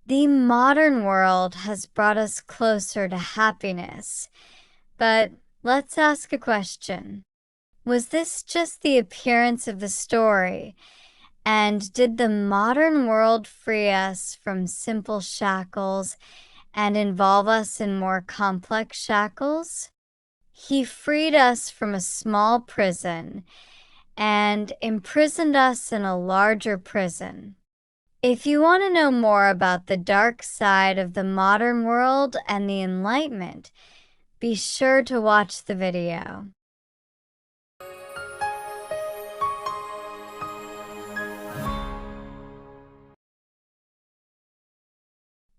The modern world has brought us closer to happiness, but let's ask a question. Was this just the appearance of the story, and did the modern world free us from simple shackles and involve us in more complex shackles? He freed us from a small prison and imprisoned us in a larger prison. If you want to know more about the dark side of the modern world and the Enlightenment, be sure to watch the video.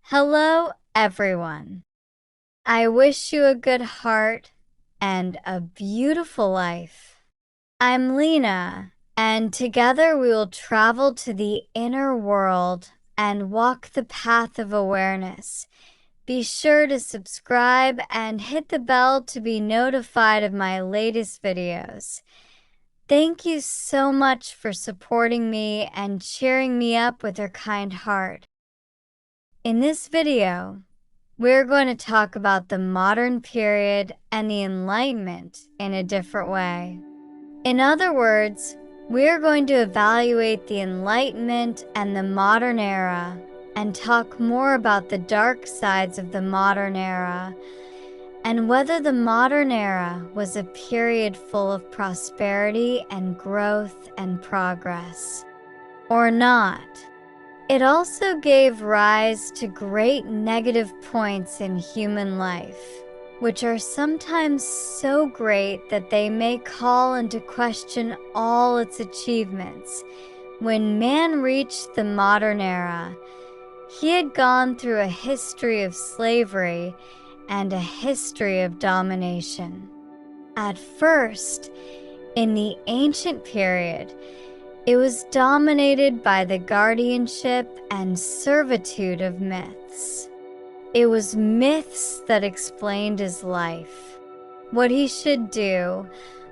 Hello, everyone. I wish you a good heart and a beautiful life. I'm Lena, and together we will travel to the inner world and walk the path of awareness. Be sure to subscribe and hit the bell to be notified of my latest videos. Thank you so much for supporting me and cheering me up with your kind heart. In this video, we're going to talk about the modern period and the Enlightenment in a different way. In other words, we're going to evaluate the Enlightenment and the modern era and talk more about the dark sides of the modern era and whether the modern era was a period full of prosperity and growth and progress or not. It also gave rise to great negative points in human life, which are sometimes so great that they may call into question all its achievements. When man reached the modern era, he had gone through a history of slavery and a history of domination. At first, in the ancient period, it was dominated by the guardianship and servitude of myths. It was myths that explained his life, what he should do,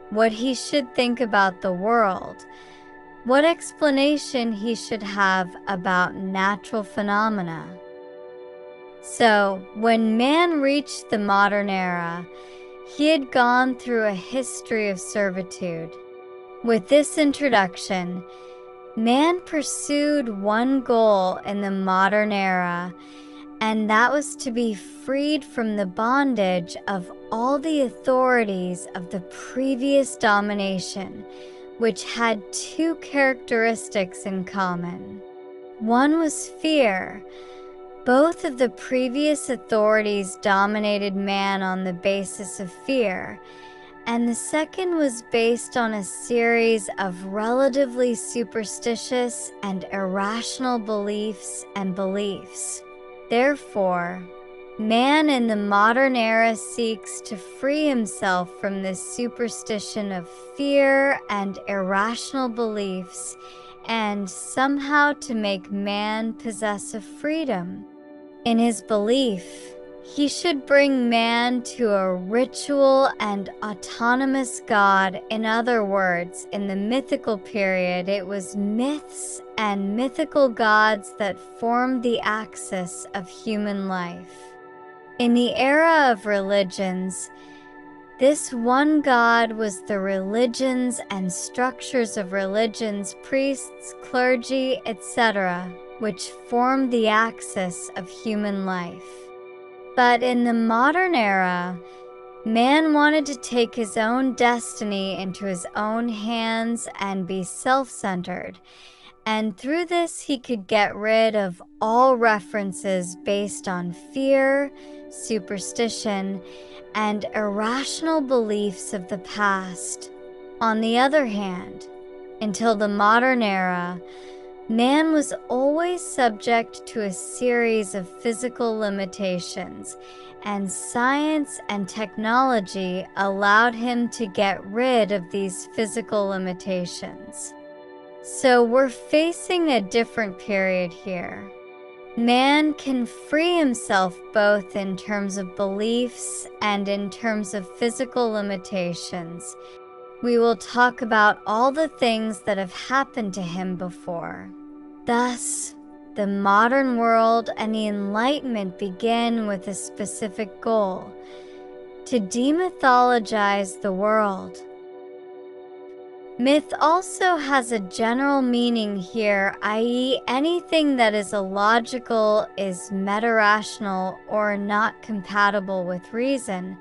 what he should think about the world, what explanation he should have about natural phenomena. So, when man reached the modern era, he had gone through a history of servitude. With this introduction, man pursued one goal in the modern era, and that was to be freed from the bondage of all the authorities of the previous domination, which had two characteristics in common. One was fear. Both of the previous authorities dominated man on the basis of fear, and the second was based on a series of relatively superstitious and irrational beliefs and beliefs. Therefore, man in the modern era seeks to free himself from this superstition of fear and irrational beliefs and somehow to make man possess a freedom. In his belief, he should bring man to a ritual and autonomous God. In other words, in the mythical period, it was myths and mythical gods that formed the axis of human life. In the era of religions, this one God was the religions and structures of religions, priests, clergy, etc., which formed the axis of human life. But in the modern era, man wanted to take his own destiny into his own hands and be self-centered, and through this he could get rid of all references based on fear, superstition, and irrational beliefs of the past. On the other hand, until the modern era, man was always subject to a series of physical limitations, and science and technology allowed him to get rid of these physical limitations. So we're facing a different period here. Man can free himself both in terms of beliefs and in terms of physical limitations. We will talk about all the things that have happened to him before. Thus, the modern world and the Enlightenment begin with a specific goal: to demythologize the world. Myth also has a general meaning here, i.e., anything that is illogical, is meta-rational, or not compatible with reason.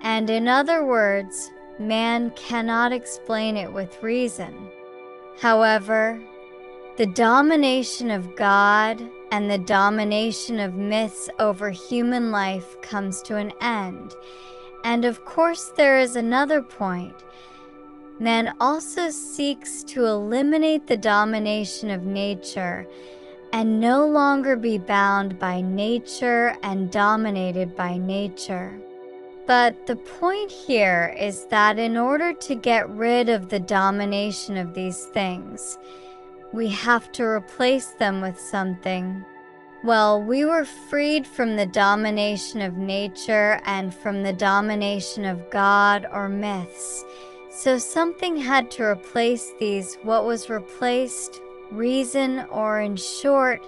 And in other words, man cannot explain it with reason. However, the domination of God and the domination of myths over human life comes to an end. And of course, there is another point. Man also seeks to eliminate the domination of nature and no longer be bound by nature and dominated by nature. But the point here is that in order to get rid of the domination of these things, we have to replace them with something. Well, we were freed from the domination of nature and from the domination of God or myths. So something had to replace these. What was replaced? Reason, or in short,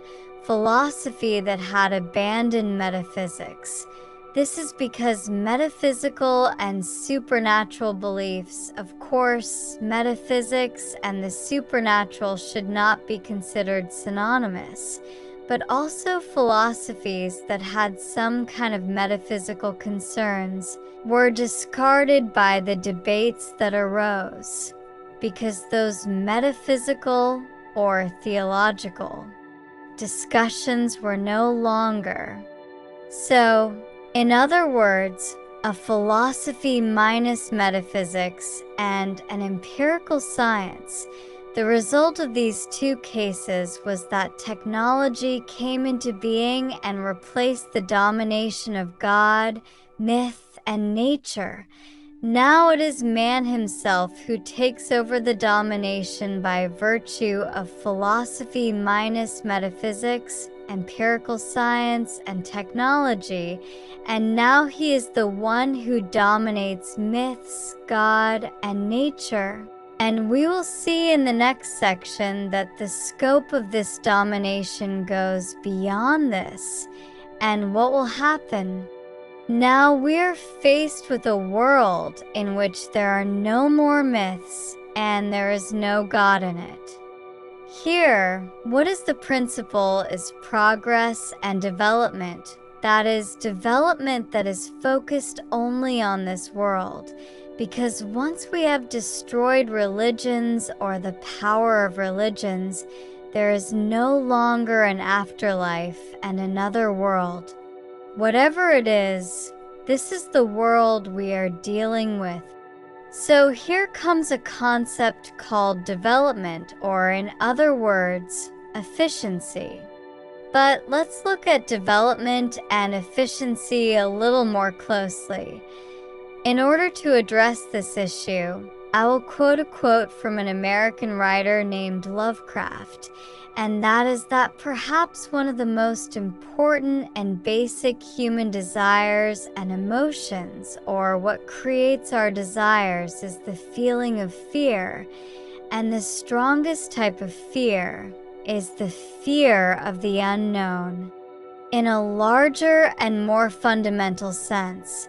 philosophy that had abandoned metaphysics. This is because metaphysical and supernatural beliefs, of course, metaphysics and the supernatural should not be considered synonymous, but also philosophies that had some kind of metaphysical concerns were discarded by the debates that arose, because those metaphysical or theological discussions were no longer. So, in other words, a philosophy minus metaphysics and an empirical science. The result of these two cases was that technology came into being and replaced the domination of God, myth, and nature. Now it is man himself who takes over the domination by virtue of philosophy minus metaphysics, empirical science, and technology, and now he is the one who dominates myths, God, and nature. And we will see in the next section that the scope of this domination goes beyond this. And what will happen? Now we're faced with a world in which there are no more myths and there is no God in it. Here, what is the principle is progress and development. That is, development that is focused only on this world. Because once we have destroyed religions or the power of religions, there is no longer an afterlife and another world. Whatever it is, this is the world we are dealing with. So here comes a concept called development, or in other words, efficiency. But let's look at development and efficiency a little more closely. In order to address this issue, I will quote a quote from an American writer named Lovecraft, and that is that perhaps one of the most important and basic human desires and emotions, or what creates our desires, is the feeling of fear. And the strongest type of fear is the fear of the unknown. In a larger and more fundamental sense,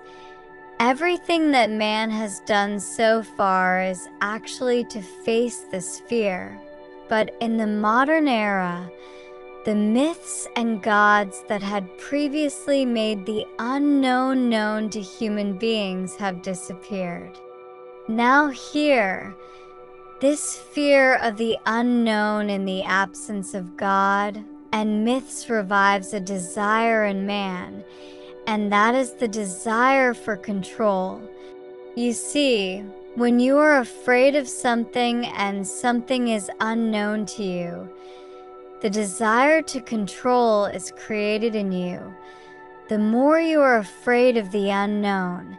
everything that man has done so far is actually to face this fear. But in the modern era, the myths and gods that had previously made the unknown known to human beings have disappeared. Now here, this fear of the unknown in the absence of God and myths revives a desire in man, and that is the desire for control. You see, when you are afraid of something and something is unknown to you, the desire to control is created in you. The more you are afraid of the unknown,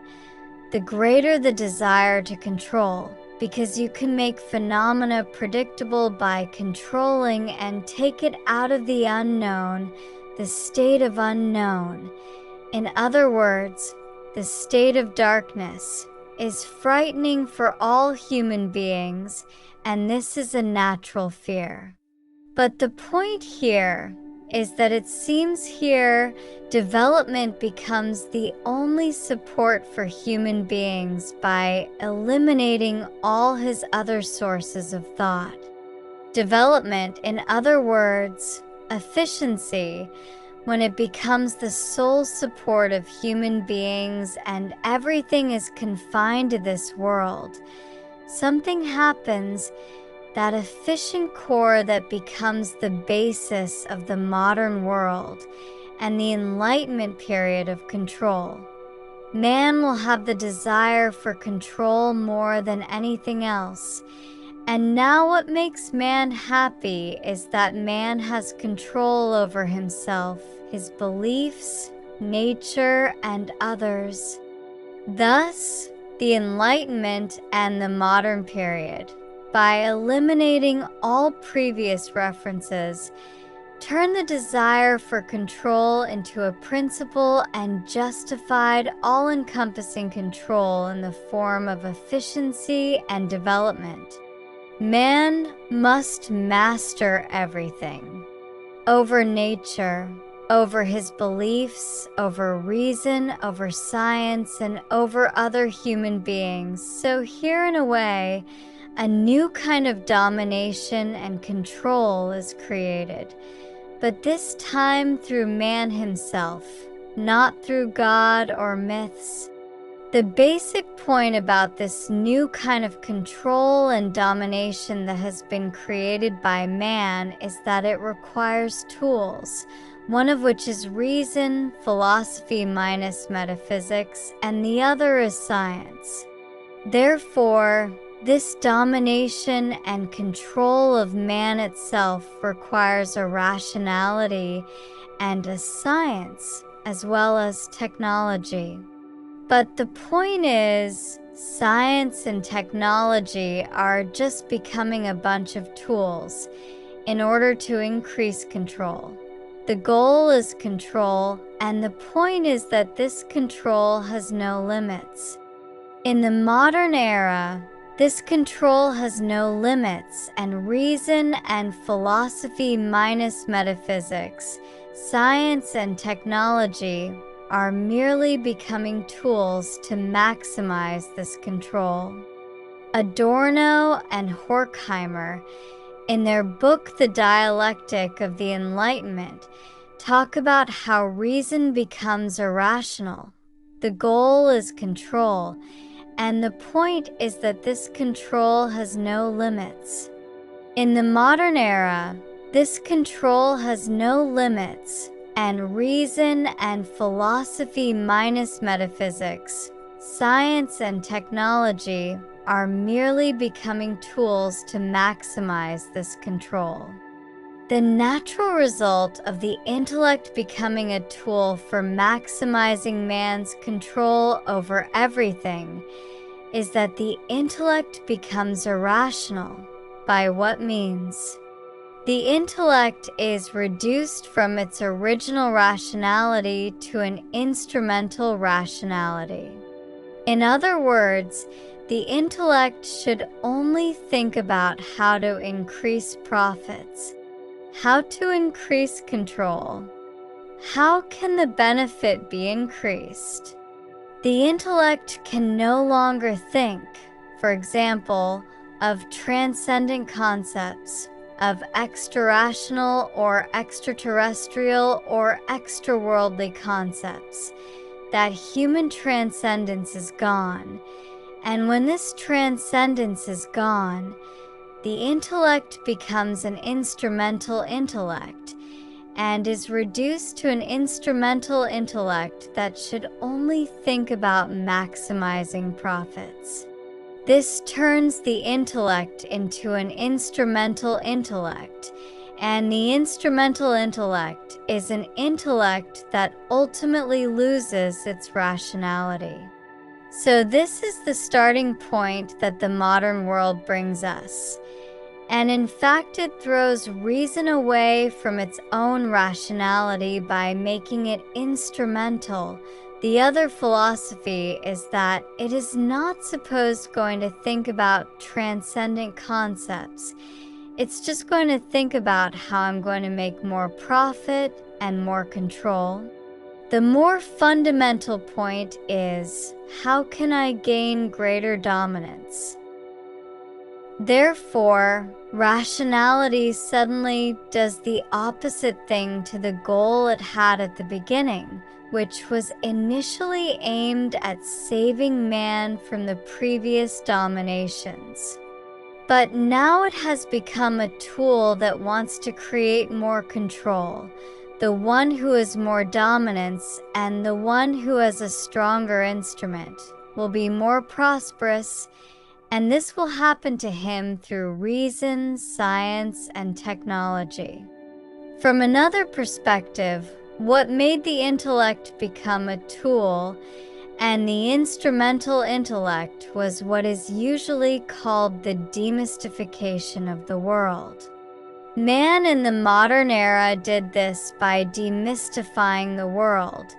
the greater the desire to control, because you can make phenomena predictable by controlling and take it out of the unknown, the state of unknown. In other words, the state of darkness is frightening for all human beings, and this is a natural fear. But the point here is that it seems here development becomes the only support for human beings by eliminating all his other sources of thought. Development, in other words, efficiency, when it becomes the sole support of human beings and everything is confined to this world, something happens, that efficient core that becomes the basis of the modern world and the Enlightenment period of control. Man will have the desire for control more than anything else. And now what makes man happy is that man has control over himself, his beliefs, nature, and others. Thus, the Enlightenment and the modern period, by eliminating all previous references, turn the desire for control into a principle and justified all-encompassing control in the form of efficiency and development. Man must master everything. Over nature, over his beliefs, over reason, over science, and over other human beings. So here, in a way, a new kind of domination and control is created, but this time through man himself, not through God or myths. The basic point about this new kind of control and domination that has been created by man is that it requires tools, one of which is reason, philosophy minus metaphysics, and the other is science. Therefore, this domination and control of man itself requires a rationality and a science, as well as technology. But the point is, science and technology are just becoming a bunch of tools in order to increase control. The goal is control, and the point is that this control has no limits. In the modern era, this control has no limits, and reason and philosophy minus metaphysics, science and technology are merely becoming tools to maximize this control. Adorno and Horkheimer, in their book The Dialectic of the Enlightenment, talk about how reason becomes irrational. The goal is control, and the point is that this control has no limits. In the modern era, this control has no limits, and reason and philosophy minus metaphysics, science and technology are merely becoming tools to maximize this control. The natural result of the intellect becoming a tool for maximizing man's control over everything is that the intellect becomes irrational. By what means? The intellect is reduced from its original rationality to an instrumental rationality. In other words, the intellect should only think about how to increase profits, how to increase control. How can the benefit be increased? The intellect can no longer think, for example, of transcendent concepts, of extra-rational or extraterrestrial or extraworldly concepts, that human transcendence is gone. And when this transcendence is gone, the intellect becomes an instrumental intellect and is reduced to an instrumental intellect that should only think about maximizing profits. This turns the intellect into an instrumental intellect, and the instrumental intellect is an intellect that ultimately loses its rationality. So this is the starting point that the modern world brings us. And in fact, it throws reason away from its own rationality by making it instrumental. The other philosophy is that it is not supposed going to think about transcendent concepts. It's just going to think about how I'm going to make more profit and more control. The more fundamental point is, how can I gain greater dominance? Therefore, rationality suddenly does the opposite thing to the goal it had at the beginning, which was initially aimed at saving man from the previous dominations. But now it has become a tool that wants to create more control, the one who has more dominance and the one who has a stronger instrument will be more prosperous, and this will happen to him through reason, science, and technology. From another perspective, what made the intellect become a tool and the instrumental intellect was what is usually called the demystification of the world. Man in the modern era did this by demystifying the world,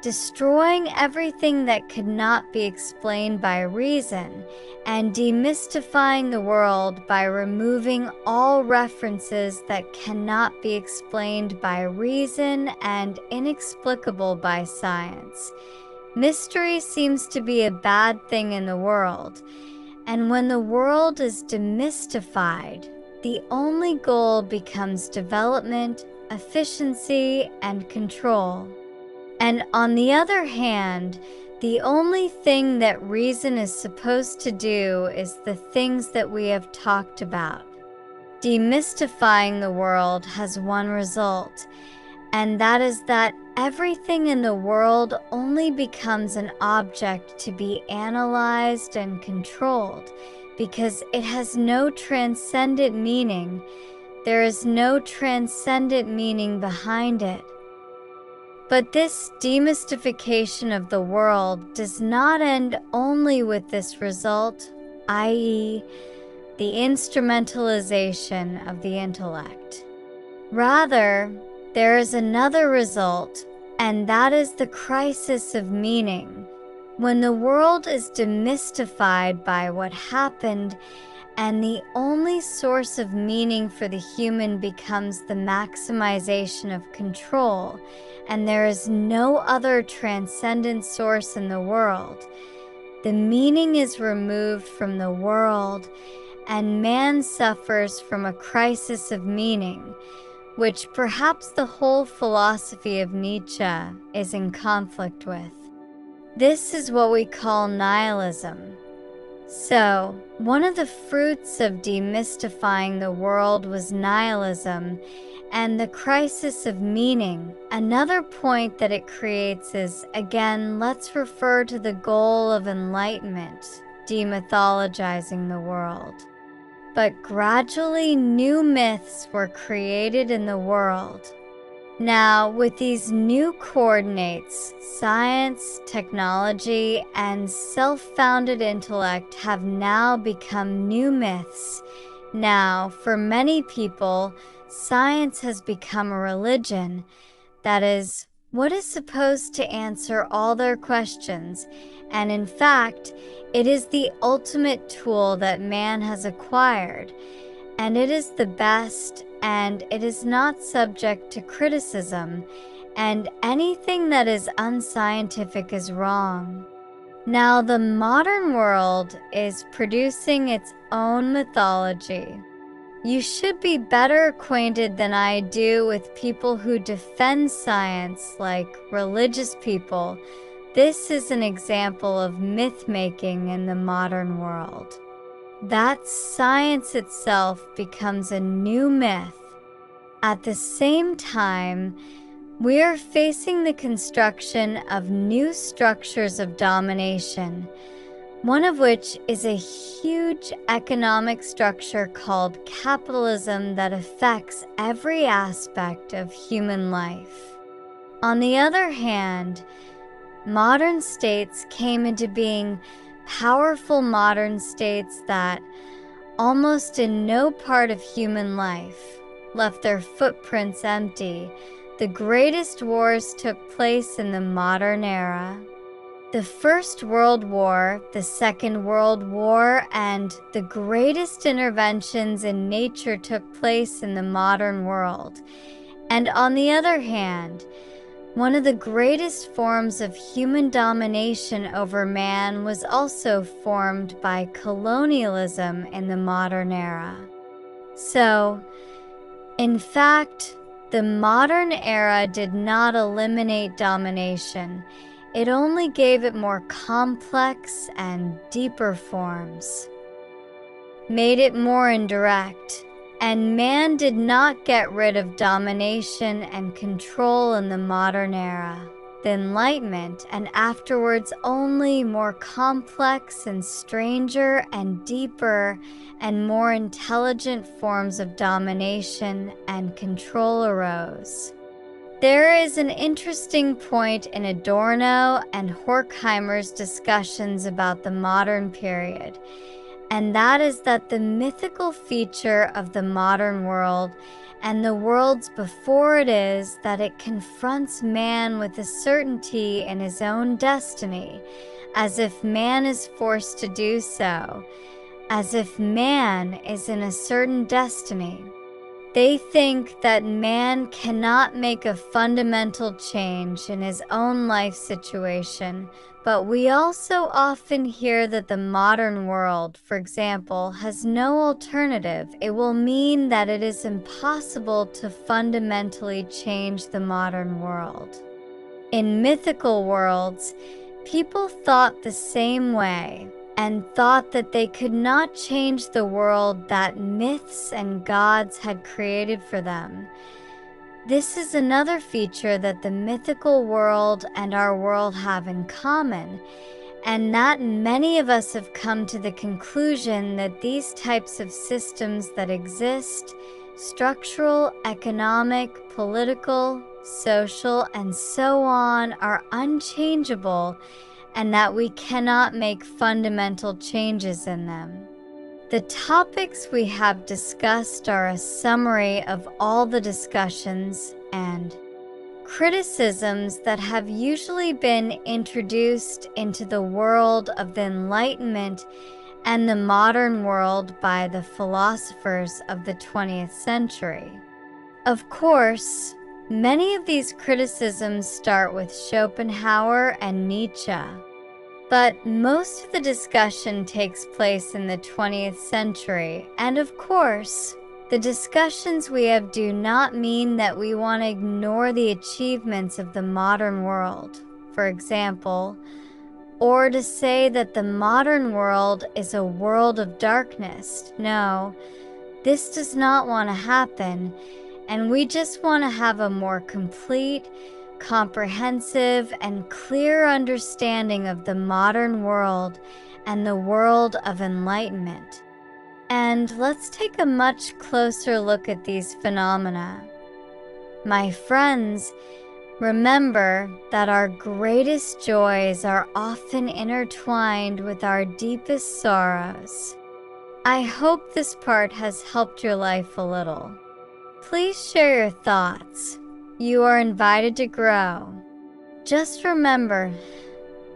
destroying everything that could not be explained by reason, and demystifying the world by removing all references that cannot be explained by reason and inexplicable by science. Mystery seems to be a bad thing in the world, and when the world is demystified, the only goal becomes development, efficiency, and control. And on the other hand, the only thing that reason is supposed to do is the things that we have talked about. Demystifying the world has one result, and that is that everything in the world only becomes an object to be analyzed and controlled because it has no transcendent meaning. There is no transcendent meaning behind it. But this demystification of the world does not end only with this result, i.e., the instrumentalization of the intellect. Rather, there is another result, and that is the crisis of meaning, when the world is demystified by what happened, and the only source of meaning for the human becomes the maximization of control, and there is no other transcendent source in the world. The meaning is removed from the world, and man suffers from a crisis of meaning, which perhaps the whole philosophy of Nietzsche is in conflict with. This is what we call nihilism. So, one of the fruits of demystifying the world was nihilism and the crisis of meaning. Another point that it creates is, again, let's refer to the goal of enlightenment, demythologizing the world. But gradually new myths were created in the world. Now, with these new coordinates, science, technology, and self-founded intellect have now become new myths. Now, for many people, science has become a religion. That is, what is supposed to answer all their questions, and in fact, it is the ultimate tool that man has acquired, and it is the best, and it is not subject to criticism, and anything that is unscientific is wrong. Now, the modern world is producing its own mythology. You should be better acquainted than I do with people who defend science like religious people. This is an example of myth-making in the modern world. That science itself becomes a new myth. At the same time, we are facing the construction of new structures of domination, one of which is a huge economic structure called capitalism that affects every aspect of human life. On the other hand, modern states came into being, powerful modern states that, almost in no part of human life, left their footprints empty. The greatest wars took place in the modern era. The First World War, the Second World War, and the greatest interventions in nature took place in the modern world. And on the other hand, one of the greatest forms of human domination over man was also formed by colonialism in the modern era. So, in fact, the modern era did not eliminate domination. It only gave it more complex and deeper forms, made it more indirect. And man did not get rid of domination and control in the modern era, the Enlightenment, and afterwards only more complex and stranger and deeper and more intelligent forms of domination and control arose. There is an interesting point in Adorno and Horkheimer's discussions about the modern period, and that is that the mythical feature of the modern world and the worlds before it is that it confronts man with a certainty in his own destiny, as if man is forced to do so, as if man is in a certain destiny. They think that man cannot make a fundamental change in his own life situation, but we also often hear that the modern world, for example, has no alternative. It will mean that it is impossible to fundamentally change the modern world. In mythical worlds, people thought the same way, and thought that they could not change the world that myths and gods had created for them. This is another feature that the mythical world and our world have in common, and that many of us have come to the conclusion that these types of systems that exist, structural, economic, political, social, and so on, are unchangeable, and that we cannot make fundamental changes in them. The topics we have discussed are a summary of all the discussions and criticisms that have usually been introduced into the world of the Enlightenment and the modern world by the philosophers of the 20th century. Of course, many of these criticisms start with Schopenhauer and Nietzsche, but most of the discussion takes place in the 20th century, and of course, the discussions we have do not mean that we want to ignore the achievements of the modern world, for example, or to say that the modern world is a world of darkness. No, this does not want to happen, and we just want to have a more complete, comprehensive, and clear understanding of the modern world and the world of enlightenment. And let's take a much closer look at these phenomena. My friends, remember that our greatest joys are often intertwined with our deepest sorrows. I hope this part has helped your life a little. Please share your thoughts. You are invited to grow. Just remember,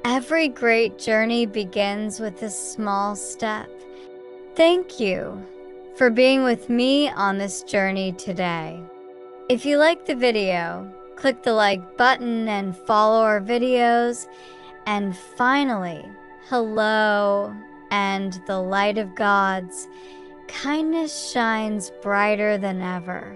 every great journey begins with a small step. Thank you for being with me on this journey today. If you liked the video, click the like button and follow our videos. And finally, hello, and the light of God's kindness shines brighter than ever.